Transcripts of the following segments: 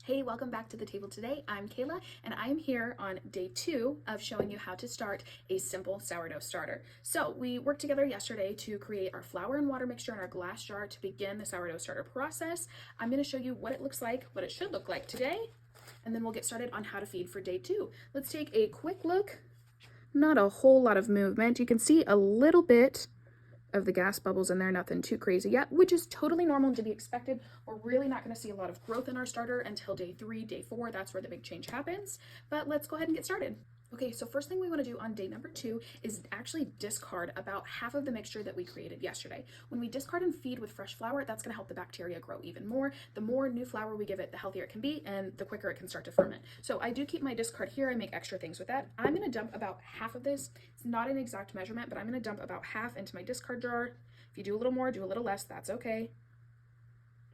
Hey, welcome back to the table today. I'm Kayla, and I'm here on day 2 of showing you how to start a simple sourdough starter. So we worked together yesterday to create our flour and water mixture in our glass jar to begin the sourdough starter process. I'm going to show you what it looks like, what it should look like today, and then we'll get started on how to feed for day 2. Let's take a quick look. Not a whole lot of movement. You can see a little bit of the gas bubbles in there, nothing too crazy yet, which is totally normal and to be expected. We're really not going to see a lot of growth in our starter until day 3, day 4. That's where the big change happens. But let's go ahead and get started. Okay, so first thing we want to do on day number 2 is actually discard about half of the mixture that we created yesterday. When we discard and feed with fresh flour, that's going to help the bacteria grow even more. The more new flour we give it, the healthier it can be and the quicker it can start to ferment. So I do keep my discard here. I make extra things with that. I'm going to dump about half of this. It's not an exact measurement, but I'm going to dump about half into my discard jar. If you do a little more, do a little less, that's okay.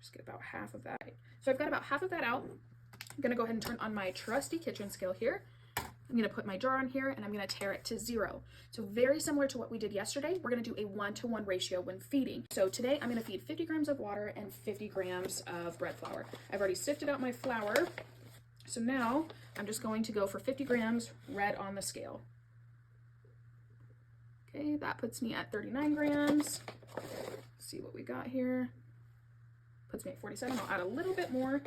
Just get about half of that. So I've got about half of that out. I'm going to go ahead and turn on my trusty kitchen scale here. I'm going to put my jar on here and I'm going to tare it to 0. So very similar to what we did yesterday, we're going to do a 1-to-1 ratio when feeding. So today I'm going to feed 50 grams of water and 50 grams of bread flour. I've already sifted out my flour. So now I'm just going to go for 50 grams red on the scale. Okay, that puts me at 39 grams. Let's see what we got here. Puts me at 47. I'll add a little bit more.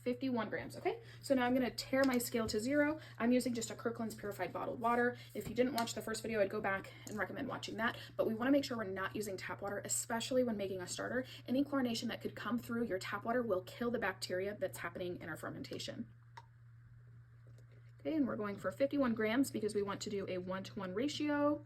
51 grams. Okay, so now I'm going to tare my scale to 0. I'm using just a Kirkland's purified bottled water. If you didn't watch the first video, I'd go back and recommend watching that, but we want to make sure we're not using tap water, especially when making a starter. Any chlorination that could come through your tap water will kill the bacteria that's happening in our fermentation. Okay, and we're going for 51 grams because we want to do a 1-to-1 ratio.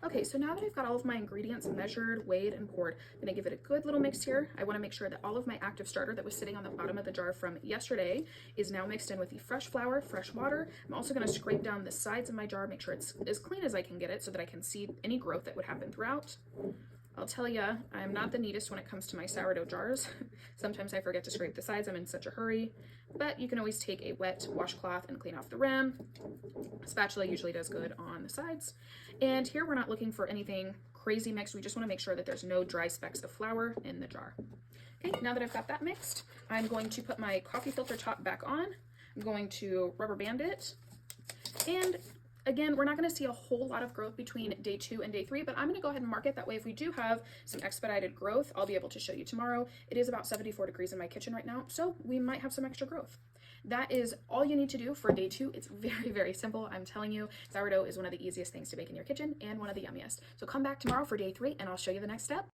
Okay, so now that I've got all of my ingredients measured, weighed, and poured, I'm going to give it a good little mix here. I want to make sure that all of my active starter that was sitting on the bottom of the jar from yesterday is now mixed in with the fresh flour, fresh water. I'm also going to scrape down the sides of my jar, make sure it's as clean as I can get it so that I can see any growth that would happen throughout. I'll tell you, I'm not the neatest when it comes to my sourdough jars. Sometimes I forget to scrape the sides, I'm in such a hurry, but you can always take a wet washcloth and clean off the rim. A spatula usually does good on the sides. And here we're not looking for anything crazy mixed, we just want to make sure that there's no dry specks of flour in the jar. Okay, now that I've got that mixed, I'm going to put my coffee filter top back on. I'm going to rubber band it, and again, we're not going to see a whole lot of growth between day 2 and day 3, but I'm going to go ahead and mark it. That way, if we do have some expedited growth, I'll be able to show you tomorrow. It is about 74 degrees in my kitchen right now, so we might have some extra growth. That is all you need to do for day 2. It's very, very simple. I'm telling you, sourdough is one of the easiest things to bake in your kitchen and one of the yummiest. So come back tomorrow for day 3 and I'll show you the next step.